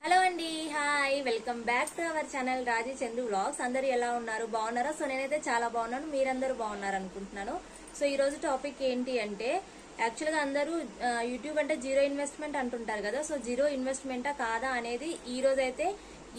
Hello అండి, hi, welcome back to our channel Raji Chandru vlogs. అందరు ఎలా ఉన్నారు? బాగున్నారా? సో నేనైతే చాలా బాగున్నాను, మీరందరూ బాగున్నారు అనుకుంటున్నాను. సో ఈ రోజు టాపిక్ ఏంటి అంటే, యాక్చువల్ గా అందరూ యూట్యూబ్ అంటే జీరో ఇన్వెస్ట్మెంట్ అంటుంటారు కదా. సో జీరో ఇన్వెస్ట్మెంటా కాదా అనేది ఈ రోజు అయితే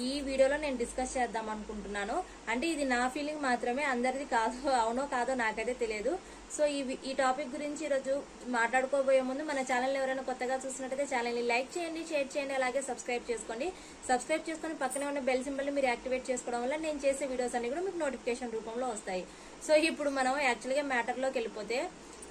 ఈ వీడియోలో నేను డిస్కస్ చేద్దాం అనుకుంటున్నాను. అంటే ఇది నా ఫీలింగ్ మాత్రమే, అందరిది కాదు, అవునో కాదో నాకైతే తెలియదు. సో ఈ టాపిక్ గురించి ఈరోజు మాట్లాడుకోబోయే ముందు మన ఛానల్ ఎవరైనా కొత్తగా చూసినట్టయితే ఛానల్ ని లైక్ చేయండి, షేర్ చేయండి, అలాగే సబ్స్క్రైబ్ చేసుకోండి. సబ్స్క్రైబ్ చేసుకుని పక్కనే ఉన్న బెల్ సింబల్ ని మీరు యాక్టివేట్ చేసుకోవడం వల్ల నేను చేసే వీడియోస్ అన్ని కూడా మీకు నోటిఫికేషన్ రూపంలో వస్తాయి. సో ఇప్పుడు మనం యాక్చువల్ గా మ్యాటర్ లోకి వెళ్ళిపోతే,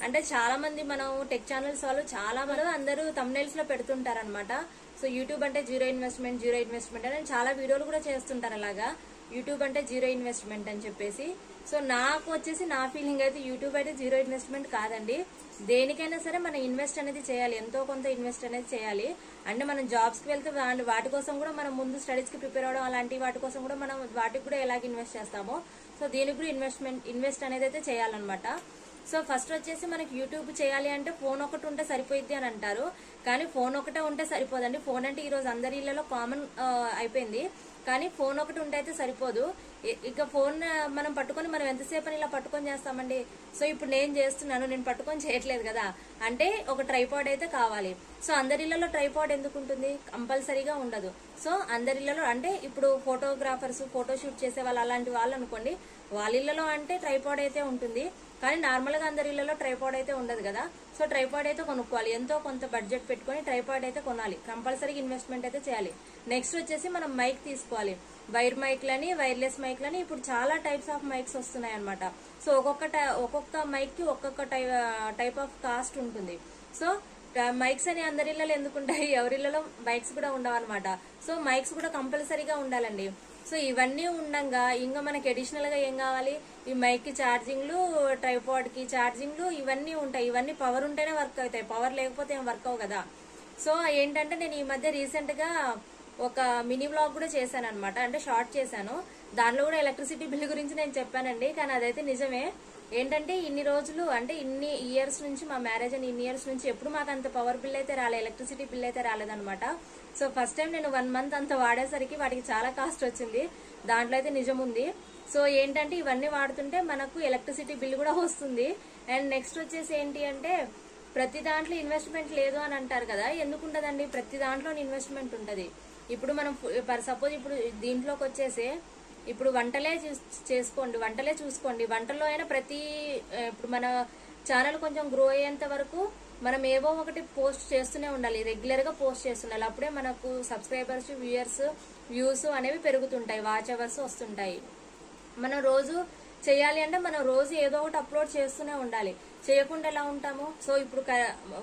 అంటే చాలా మంది మనం టెక్ ఛానల్స్ వాళ్ళు చాలా మంది అందరూ థంబ్నెయిల్స్ లో పెడుతుంటారు అనమాట. సో యూట్యూబ్ అంటే జీరో ఇన్వెస్ట్మెంట్ అని చాలా వీడియోలు కూడా చేస్తుంటారు అలాగా, యూట్యూబ్ అంటే జీరో ఇన్వెస్ట్మెంట్ అని చెప్పేసి. సో నాకు వచ్చేసి నా ఫీలింగ్ అయితే యూట్యూబ్ అయితే జీరో ఇన్వెస్ట్మెంట్ కాదండి. దేనికైనా సరే మనం ఇన్వెస్ట్ అనేది చేయాలి, ఎంతో కొంత ఇన్వెస్ట్ అనేది చేయాలి. అంటే మనం జాబ్స్ కి వెళ్తే వాటి కోసం కూడా మనం ముందు స్టడీస్ కి ప్రిపేర్ అవడం, అలాంటి వాటి కోసం కూడా మనం వాటికి కూడా ఎలాగ ఇన్వెస్ట్ చేస్తామో, సో దీనికి కూడా ఇన్వెస్ట్ అనేది అయితే చేయాలన్నమాట. సో ఫస్ట్ వచ్చేసి మనకి యూట్యూబ్ చేయాలి అంటే ఫోన్ ఒకటి ఉంటే సరిపోయిద్ది అని అంటారు, కానీ ఫోన్ ఒకటే ఉంటే సరిపోదండి. ఫోన్ అంటే ఈ రోజు అందరి ఇళ్లలో కామన్ అయిపోయింది, కానీ ఫోన్ ఒకటి ఉంటే అయితే సరిపోదు. ఇక ఫోన్ మనం పట్టుకొని మనం ఎంతసేపు అని ఇలా పట్టుకొని చేస్తామండి. సో ఇప్పుడు నేను చేస్తున్నాను, నేను పట్టుకొని చేయట్లేదు కదా, అంటే ఒక ట్రైపాడ్ అయితే కావాలి. సో అందరిళ్లలో ట్రైపాడ్ ఎందుకు ఉంటుంది? కంపల్సరీగా ఉండదు. సో అందరిళ్లలో అంటే ఇప్పుడు ఫోటోగ్రాఫర్స్, ఫోటోషూట్ చేసే వాళ్ళు అలాంటి వాళ్ళు అనుకోండి, వాళ్ళ ఇళ్లలో అంటే ట్రైపాడ్ అయితే ఉంటుంది, కానీ నార్మల్ గా అందరి ఇళ్లలో ట్రైపాడ్ అయితే ఉండదు కదా. సో ట్రైపాడ్ అయితే కొనుక్కోవాలి, ఎంతో కొంత బడ్జెట్ పెట్టుకుని ట్రైపాడ్ అయితే కొనాలి, కంపల్సరీగా ఇన్వెస్ట్మెంట్ అయితే చేయాలి. నెక్స్ట్ వచ్చేసి మనం మైక్ తీసుకోవాలి, వైర్ మైక్లని, వైర్లెస్ మైక్లని, ఇప్పుడు చాలా టైప్స్ ఆఫ్ మైక్స్ వస్తున్నాయి అనమాట. సో ఒక్కొక్క మైక్ కి ఒక్కొక్క టైప్ ఆఫ్ కాస్ట్ ఉంటుంది. సో మైక్స్ అని అందరి ఇళ్లలో ఎందుకుంటాయి, ఎవరిళ్లలో మైక్స్ కూడా ఉండవు అనమాట. సో మైక్స్ కూడా కంపల్సరీగా ఉండాలండి. సో ఇవన్నీ ఉండంగా ఇంకా మనకి అడిషనల్ గా ఏం కావాలి? ఈ మైక్ కి ఛార్జింగ్లు, ట్రైపాడ్ కి ఛార్జింగ్లు, ఇవన్నీ ఉంటాయి. ఇవన్నీ పవర్ ఉంటేనే వర్క్ అవుతాయి, పవర్ లేకపోతే ఏం వర్క్ అవ్వవు కదా. సో ఏంటంటే నేను ఈ మధ్య రీసెంట్ గా ఒక మినీ వ్లాగ్ కూడా చేశాను అనమాట, అంటే షార్ట్ చేశాను. దానిలో కూడా ఎలక్ట్రిసిటీ బిల్ గురించి నేను చెప్పానండి, కానీ అదైతే నిజమే. ఏంటంటే ఇన్ని రోజులు, అంటే ఇన్ని ఇయర్స్ నుంచి, మా మ్యారేజ్ అని ఇన్ని ఇయర్స్ నుంచి ఎప్పుడు మాకు అంత పవర్ బిల్ అయితే రాలేదు, ఎలక్ట్రిసిటీ బిల్ అయితే రాలేదనమాట. సో ఫస్ట్ టైం నేను 1 month అంత వాడేసరికి వాటికి చాలా కాస్ట్ వచ్చింది, దాంట్లో అయితే నిజం ఉంది. సో ఏంటంటే ఇవన్నీ వాడుతుంటే మనకు ఎలక్ట్రిసిటీ బిల్ కూడా వస్తుంది. అండ్ నెక్స్ట్ వచ్చేసి ఏంటి అంటే, ప్రతి దాంట్లో ఇన్వెస్ట్మెంట్ లేదు అని అంటారు కదా, ఎందుకు ఉండదండి? ప్రతి దాంట్లో ఇన్వెస్ట్మెంట్ ఉంటది. ఇప్పుడు మనం సపోజ్ ఇప్పుడు దీంట్లోకి వచ్చేసి ఇప్పుడు వంటలే చేసుకోండి, వంటలే చూసుకోండి, వంటల్లో అయినా ఇప్పుడు మన ఛానల్ కొంచెం గ్రో అయ్యేంత వరకు మనం ఏవో ఒకటి పోస్ట్ చేస్తూనే ఉండాలి, రెగ్యులర్ గా పోస్ట్ చేస్తుండాలి. అప్పుడే మనకు సబ్స్క్రైబర్స్, వ్యూస్ అనేవి పెరుగుతుంటాయి, వాచ్ అవర్స్ వస్తుంటాయి. మనం రోజు చేయాలి అంటే మనం రోజు ఏదో ఒకటి అప్లోడ్ చేస్తూనే ఉండాలి, చేయకుండా ఎలా ఉంటాము? సో ఇప్పుడు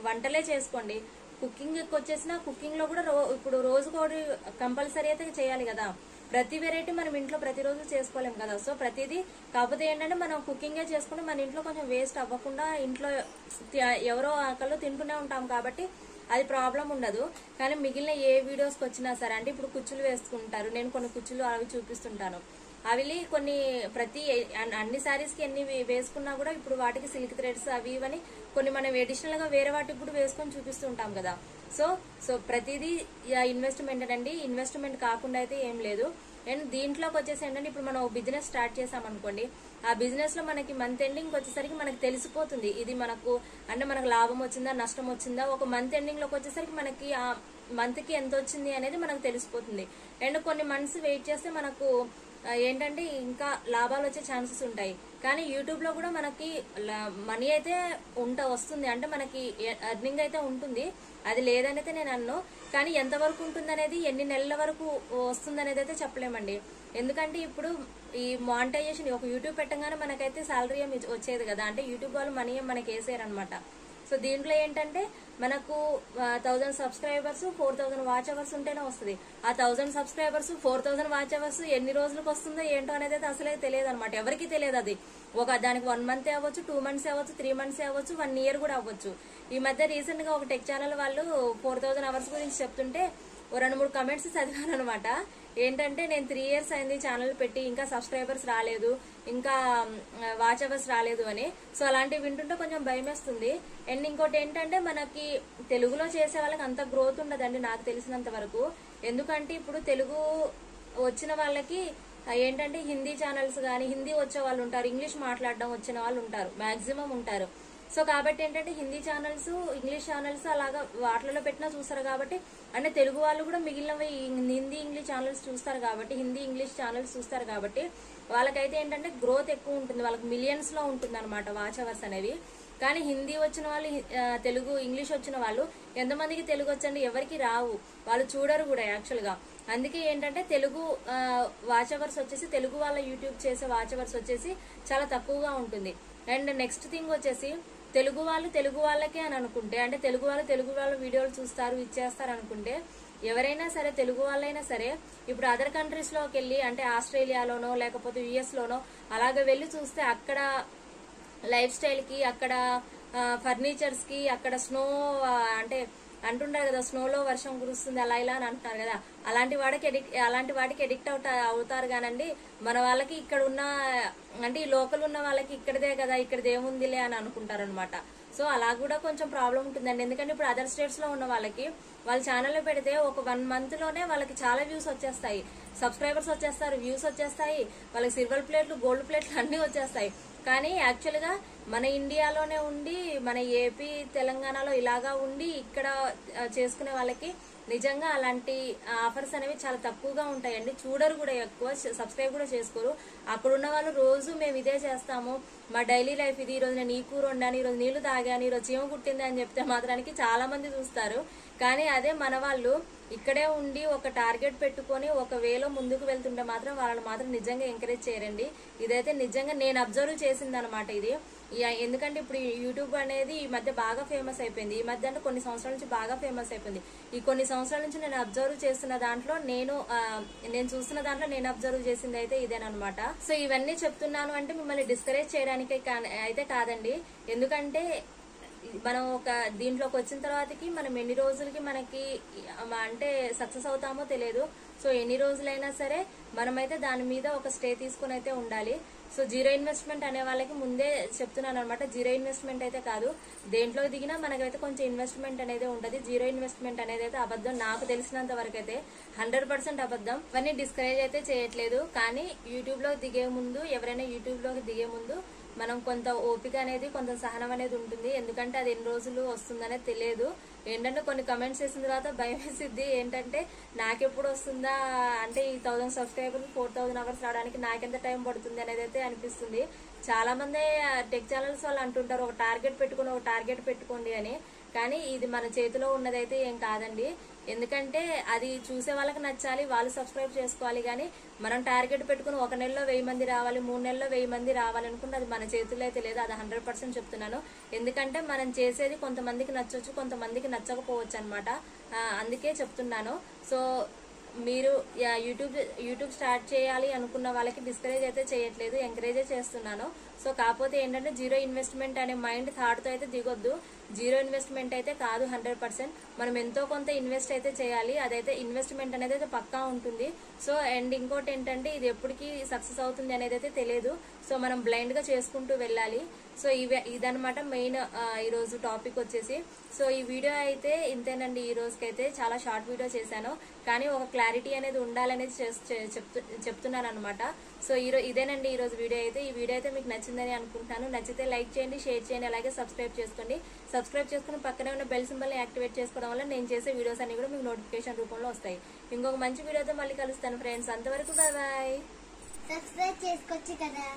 వంటలే చేసుకోండి, కుకింగ్ వచ్చేసిన కుకింగ్ లో కూడా ఇప్పుడు రోజుకోటి కంపల్సరీ అయితే చేయాలి కదా. ప్రతి వెరైటీ మనం ఇంట్లో ప్రతిరోజు చేసుకోలేం కదా. సో ప్రతిదీ, కాకపోతే ఏంటంటే మనం కుకింగే చేసుకుంటే మన ఇంట్లో కొంచెం వేస్ట్ అవ్వకుండా, ఇంట్లో ఎవరో ఆకల్లో తింటూనే ఉంటాం కాబట్టి అది ప్రాబ్లం ఉండదు. కానీ మిగిలిన ఏ వీడియోస్కి వచ్చినా సరే, అంటే ఇప్పుడు కుచ్చులు వేసుకుంటారు, నేను కొన్ని కుచ్చులు అవి చూపిస్తుంటాను. అవి అన్ని శారీస్ కి ఎన్ని వేసుకున్నా కూడా ఇప్పుడు వాటికి సిల్క్ థ్రెడ్స్ అవి ఇవని కొన్ని మనం అడిషనల్ గా వేరే వాటికి కూడా వేసుకొని చూపిస్తుంటాం కదా. సో ప్రతిదీ ఇన్వెస్ట్మెంట్ అండి, ఇన్వెస్ట్మెంట్ కాకుండా అయితే ఏం లేదు. అండ్ దీంట్లోకి వచ్చేసి ఏంటంటే, ఇప్పుడు మనం బిజినెస్ స్టార్ట్ చేసామనుకోండి, ఆ బిజినెస్ లో మనకి మంత్ ఎండింగ్ వచ్చేసరికి మనకి తెలిసిపోతుంది, ఇది మనకు అంటే మనకు లాభం వచ్చిందా, నష్టం వచ్చిందా. ఒక మంత్ ఎండింగ్ లోకి వచ్చేసరికి మనకి ఆ మంత్ కి ఎంత వచ్చింది అనేది మనకు తెలిసిపోతుంది. అండ్ కొన్ని మంత్స్ వెయిట్ చేస్తే మనకు ఏంటంటే ఇంకా లాభాలు వచ్చే ఛాన్సెస్ ఉంటాయి. కానీ యూట్యూబ్ లో కూడా మనకి మనీ అయితే వస్తుంది, అంటే మనకి ఎర్నింగ్ అయితే ఉంటుంది, అది లేదనైతే నేను అన్ను. కానీ ఎంత వరకు ఉంటుంది అనేది, ఎన్ని నెలల వరకు వస్తుంది అనేది అయితే చెప్పలేమండి. ఎందుకంటే ఇప్పుడు ఈ మానిటైజేషన్, ఒక యూట్యూబ్ పెట్టగానే మనకైతే సాలరీ ఏమి వచ్చేది కదా, అంటే యూట్యూబ్ వాళ్ళు మనీ మనకి వేసారనమాట. సో దీంట్లో ఏంటంటే మనకు 1000 సబ్స్క్రైబర్స్, 4000 వాచ్ అవర్స్ ఉంటేనే వస్తుంది. ఆ 1000 సబ్స్క్రైబర్స్, 4000 వాచ్ అవర్స్ ఎన్ని రోజులకు వస్తుందో ఏంటో అనేది అయితే అసలే తెలియదు అనమాట, ఎవరికి తెలియదు. అది దానికి 1 month అవ్వచ్చు, 2 months అవ్వచ్చు, 3 months అవ్వచ్చు, 1 year కూడా అవ్వచ్చు. ఈ మధ్య రీసెంట్ గా ఒక టెక్ ఛానల్ వాళ్ళు 4000 అవర్స్ గురించి చెప్తుంటే 2-3 కమెంట్స్ చదివాను అనమాట. ఏంటంటే నేను 3 years అయింది ఛానల్ పెట్టి, ఇంకా సబ్స్క్రైబర్స్ రాలేదు, ఇంకా వాచ్ అవర్స్ రాలేదు అని. సో అలాంటివి వింటుంటే కొంచెం భయం వేస్తుంది. అండ్ ఇంకోటి ఏంటంటే, మనకి తెలుగులో చేసే వాళ్ళకి అంత గ్రోత్ ఉండదండి నాకు తెలిసినంత వరకు. ఎందుకంటే ఇప్పుడు తెలుగు వచ్చిన వాళ్ళకి ఏంటంటే హిందీ ఛానల్స్ కానీ హిందీ వచ్చే వాళ్ళు ఉంటారు, ఇంగ్లీష్ మాట్లాడడం వచ్చిన వాళ్ళు ఉంటారు, మాక్సిమం ఉంటారు. సో కాబట్టి ఏంటంటే హిందీ ఛానల్స్, ఇంగ్లీష్ ఛానల్స్ అలాగా వాటిలలో పెట్టినా చూస్తారు కాబట్టి, అంటే తెలుగు వాళ్ళు కూడా మిగిలినవి హిందీ ఇంగ్లీష్ ఛానల్స్ చూస్తారు కాబట్టి, హిందీ ఇంగ్లీష్ ఛానల్స్ చూస్తారు కాబట్టి వాళ్ళకైతే ఏంటంటే గ్రోత్ ఎక్కువ ఉంటుంది, వాళ్ళకి మిలియన్స్ లో ఉంటుంది అనమాట వాచ్ అవర్స్ అనేవి. కానీ హిందీ వచ్చిన వాళ్ళు, తెలుగు ఇంగ్లీష్ వచ్చిన వాళ్ళు ఎంతమందికి తెలుగు వచ్చండి? ఎవరికి రావు, వాళ్ళు చూడరు కూడా యాక్చువల్ గా. అందుకే ఏంటంటే తెలుగు వాచ్ అవర్స్ వచ్చేసి, తెలుగు వాళ్ళ యూట్యూబ్ చేసే వాచ్ అవర్స్ వచ్చేసి చాలా తక్కువగా ఉంటుంది. అండ్ నెక్స్ట్ థింగ్ వచ్చేసి తెలుగు వాళ్ళు తెలుగు వాళ్ళకే అని అనుకుంటే, అంటే తెలుగు వాళ్ళ వీడియోలు చూస్తారు ఇచ్చేస్తారు అనుకుంటే, ఎవరైనా సరే తెలుగు వాళ్ళైనా సరే ఇప్పుడు అదర్ కంట్రీస్ లోకి వెళ్ళి, అంటే ఆస్ట్రేలియాలోనో లేకపోతే యుఎస్ లోనో అలాగ వెళ్ళి చూస్తే అక్కడ లైఫ్ స్టైల్ కి, అక్కడ ఫర్నిచర్స్ కి, అక్కడ స్నో అంటే అంటుంటారు కదా స్నోలో వర్షం కురుస్తుంది అలా ఇలా అని అంటున్నారు కదా, అలాంటి వాటికి ఎడిక్ట్ అవుతారు కానండి. మన వాళ్ళకి ఇక్కడ ఉన్న, అంటే ఈ లోకల్ ఉన్న వాళ్ళకి ఇక్కడదే కదా, ఇక్కడది ఏముందిలే అని అనుకుంటారు అనమాట. సో అలా కూడా కొంచెం ప్రాబ్లం ఉంటుందండి. ఎందుకంటే ఇప్పుడు అదర్ స్టేట్స్ లో ఉన్న వాళ్ళకి వాళ్ళ ఛానల్లో పెడితే ఒక 1 month లోనే వాళ్ళకి చాలా వ్యూస్ వచ్చేస్తాయి, సబ్స్క్రైబర్స్ వచ్చేస్తారు, వ్యూస్ వచ్చేస్తాయి, వాళ్ళకి సిల్వర్ ప్లేట్లు, గోల్డ్ ప్లేట్లు అన్ని వచ్చేస్తాయి. కానీ యాక్చువల్ గా మన ఇండియాలోనే ఉండి, మన ఏపీ తెలంగాణలో ఇలాగా ఉండి ఇక్కడ చేసుకునే వాళ్ళకి నిజంగా అలాంటి ఆఫర్స్ అనేవి చాలా తక్కువగా ఉంటాయండి. చూడరు కూడా, ఎక్కువ సబ్స్క్రైబ్ కూడా చేసుకోరు. అక్కడున్న వాళ్ళు రోజు మేము ఇదే చేస్తాము, మా డైలీ లైఫ్ ఇది, ఈ రోజు నేను ఈ కూర వండాను, ఈ రోజు నీళ్లు తాగాను, ఈ రోజు చీమ కుట్టింది అని చెప్తే మాత్రానికి చాలా మంది చూస్తారు. కానీ అదే మన వాళ్ళు ఇక్కడే ఉండి ఒక టార్గెట్ పెట్టుకొని ఒక వేలో ముందుకు వెళ్తుంటే మాత్రం వాళ్ళని మాత్రం నిజంగా ఎంకరేజ్ చేయరండి. ఇదైతే నిజంగా నేను అబ్జర్వ్ చేసింది అనమాట ఇది. ఎందుకంటే ఇప్పుడు యూట్యూబ్ అనేది ఈ మధ్య బాగా ఫేమస్ అయిపోయింది. ఈ మధ్య అంటే కొన్ని సంవత్సరాల నుంచి బాగా ఫేమస్ అయిపోయింది. ఈ కొన్ని సంవత్సరాల నుంచి నేను అబ్జర్వ్ చేస్తున్న దాంట్లో, నేను చూస్తున్న దాంట్లో నేను అబ్జర్వ్ చేసింది అయితే ఇదేనమాట. సో ఇవన్నీ చెప్తున్నాను అంటే మిమ్మల్ని డిస్కరేజ్ చేయడానికి అయితే కాదండి. ఎందుకంటే మనం ఒక దీంట్లోకి వచ్చిన తర్వాతకి మనం ఎన్ని రోజులకి మనకి అంటే సక్సెస్ అవుతామో తెలియదు. సో ఎన్ని రోజులైనా సరే మనమైతే దాని మీద ఒక స్టే తీసుకుని అయితే ఉండాలి. సో జీరో ఇన్వెస్ట్మెంట్ అనే వాళ్ళకి ముందే చెప్తున్నాను అనమాట. జీరో ఇన్వెస్ట్మెంట్ అయితే కాదు, దేంట్లో దిగినా మనకైతే కొంచెం ఇన్వెస్ట్మెంట్ అనేది ఉంటది. జీరో ఇన్వెస్ట్మెంట్ అనేది అయితే అబద్ధం, నాకు తెలిసినంత వరకు అయితే 100% అబద్ధం. ఇవన్నీ డిస్కరేజ్ అయితే చేయట్లేదు. కానీ యూట్యూబ్ లో దిగే ముందు, ఎవరైనా యూట్యూబ్ లోకి దిగే ముందు మనం కొంత ఓపిక అనేది, కొంత సహనం అనేది ఉంటుంది. ఎందుకంటే అది ఎన్ని రోజులు వస్తుందనే తెలియదు. ఏంటంటే కొన్ని కమెంట్స్ చేసిన తర్వాత భయం వేసిద్ది. ఏంటంటే నాకెప్పుడు వస్తుందా, అంటే ఈ 1000 సబ్స్క్రైబర్లు 4000 అవర్స్ రావడానికి నాకెంత టైం పడుతుంది అనేది అయితే అనిపిస్తుంది. చాలా మంది టెక్ ఛానల్స్ వాళ్ళు అంటుంటారు ఒక టార్గెట్ పెట్టుకోండి అని. కానీ ఇది మన చేతిలో ఉన్నదైతే ఏం కాదండి. ఎందుకంటే అది చూసే వాళ్ళకి నచ్చాలి, వాళ్ళు సబ్స్క్రైబ్ చేసుకోవాలి. కానీ మనం టార్గెట్ పెట్టుకుని 1 నెలలో 1000 మంది రావాలి, 3 నెలల్లో 1000 మంది రావాలనుకుంటే అది మన చేతుల్లో అయితే లేదు. అది 100% చెప్తున్నాను. ఎందుకంటే మనం చేసేది కొంతమందికి నచ్చొచ్చు, కొంతమందికి నచ్చకపోవచ్చు అనమాట. అందుకే చెప్తున్నాను. సో మీరు యూట్యూబ్ స్టార్ట్ చేయాలి అనుకున్న వాళ్ళకి డిస్కరేజ్ అయితే చేయట్లేదు, ఎంకరేజ్ చేస్తున్నాను. సో కాకపోతే ఏంటంటే జీరో ఇన్వెస్ట్మెంట్ అనే మైండ్ థాట్ తో అయితే దిగొద్దు. జీరో ఇన్వెస్ట్మెంట్ అయితే కాదు, 100%. మనం ఎంతో కొంత ఇన్వెస్ట్ అయితే చేయాలి. అదైతే ఇన్వెస్ట్మెంట్ అనేది అయితే పక్కా ఉంటుంది. సో అండ్ ఇంకోటి ఏంటంటే ఇది ఎప్పటికీ సక్సెస్ అవుతుంది అనేది అయితే తెలియదు. సో మనం బ్లైండ్ గా చేసుకుంటూ వెళ్ళాలి. సో ఇదనమాట మెయిన్ ఈ రోజు టాపిక్ వచ్చేసి. సో ఈ వీడియో అయితే ఇంతేనండి. ఈ రోజుకైతే చాలా షార్ట్ వీడియో చేశాను, కానీ ఒక క్లారిటీ అనేది ఉండాలనేది చెప్తున్నాను అనమాట. సో ఇదేనండి ఈ రోజు వీడియో అయితే. ఈ వీడియో అయితే మీకు నచ్చిందని అనుకుంటున్నాను. నచ్చితే లైక్ చేయండి, షేర్ చేయండి, అలాగే సబ్స్క్రైబ్ చేసుకోండి. సబ్స్క్రైబ్ చేసుకుని పక్కనే ఉన్న బెల్ సింబల్ ని యాక్టివేట్ చేసుకోవడం వల్ల నేను చేసే వీడియోస్ అన్ని కూడా మీకు నోటిఫికేషన్ రూపంలో వస్తాయి. ఇంకొక మంచి వీడియోతో మళ్ళీ కలుస్తాను ఫ్రెండ్స్. అంతవరకు బాయ్. సబ్స్క్రైబ్ చేసుకోవచ్చు కదా.